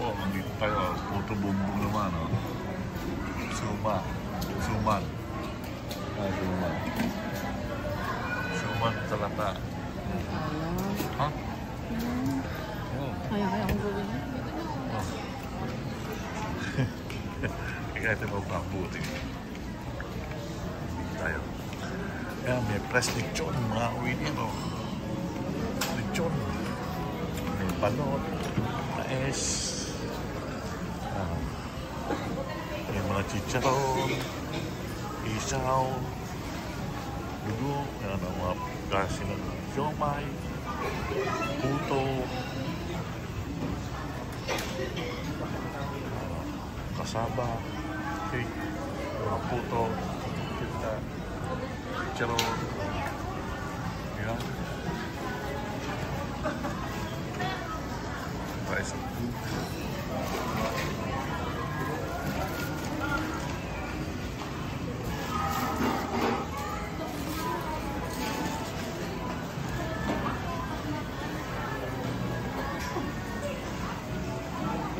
po, nandito tayo. Puto bumbong naman, oh. Suman. Suman talata. Ha? Ayaw akong gawin. Ikaw ito mo pambuti. Tayo. Yan, may press lechon. Mga uwi niya, no? Lechon. May balot. Mais. May mga chicharon. Isaw. Dugo. Yan ang mga klase ng siomay. Puto. Kasaba. Cake. Mga puto. Pita. Chicharon. Yan. Rice.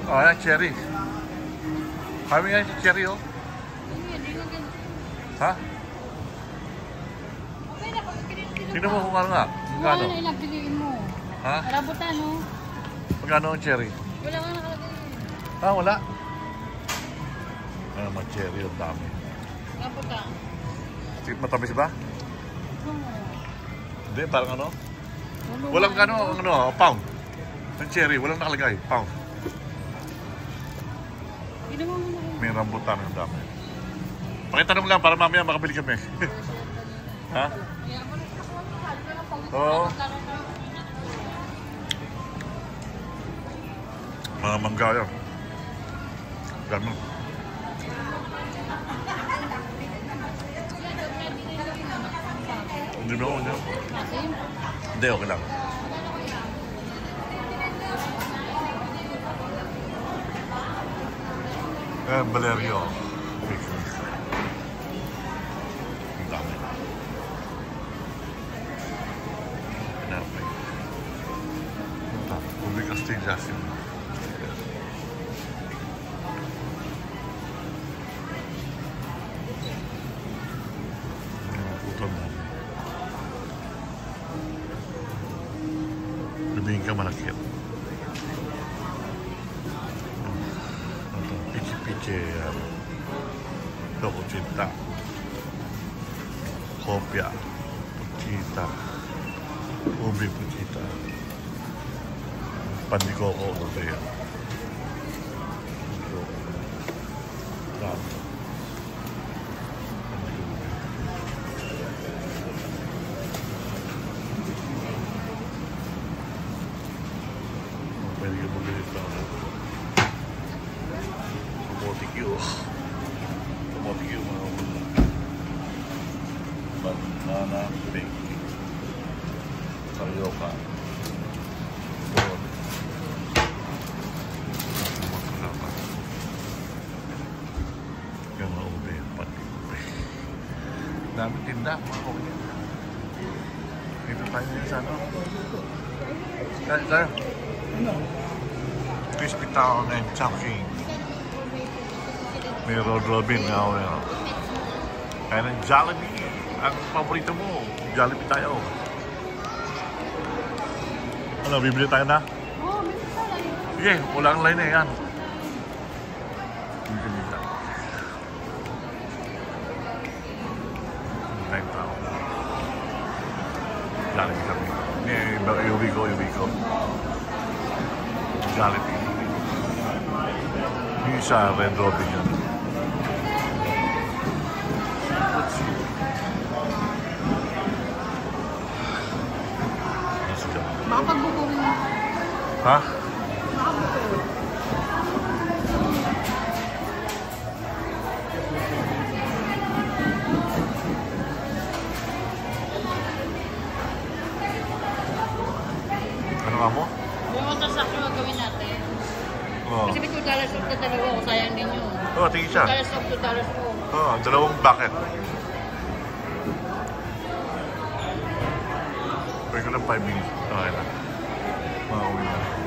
Oh, yan, cherry. Kami nga yung cherry, oh. Ha? Tingnan mo kung ano nga. Magkano? Wala na ilang piliin mo. Ha? Rambutan, no? Magkano ang cherry? Wala nga nakalagay. Ha, wala? Ano mga cherry, ang dami. Rambutan. Matamis ba? Oo. Hindi, parang ano? Walang pound. Ang cherry, walang nakalagay, pound. May rambutan ang dami. Pakitanong lang para mamaya makabili kami. Ha? Oo. Mga mangga yan. Ganun. Hindi na ako niya. Hindi, okay lang. Valerio. Ang dami. Pinapay. Ubi Castilla. Puto mo. Lumingin ka malakit. Piche, Choco Cinta, Kopya, Puchita, Ubi Puchita, Pandikoko, okay yan. Pwede ka bumili ito. Tomotikyo mga banana bake karyoka doon yung mga ube pati ube dami tinda mga ube dito tayo ngayon sa ano tayo crispy town and chunking. May Road Robin nga ako yun. Kaya ng Jollibee. Ang paborito mo, Jollibee tayo. Ano, bibili tayo na? Oo, bibili tayo. Sige, walang line na yan. Bibili tayo. Line tao. Jollibee kami. Iuwi ko. Jollibee. Yung isa, Red Robin yun. Baka pagbubuhin mo. Ha? Ano nga mo? Yung transaction ang gawin natin. Oo. Kasi may $2 off na dalawa ko. Sayang din yun. Oo, tingin siya. $2 off, $2 off. Oo, dalawang bucket. Pwede ko lang 5 minutes. Okay lang. Makauwi na.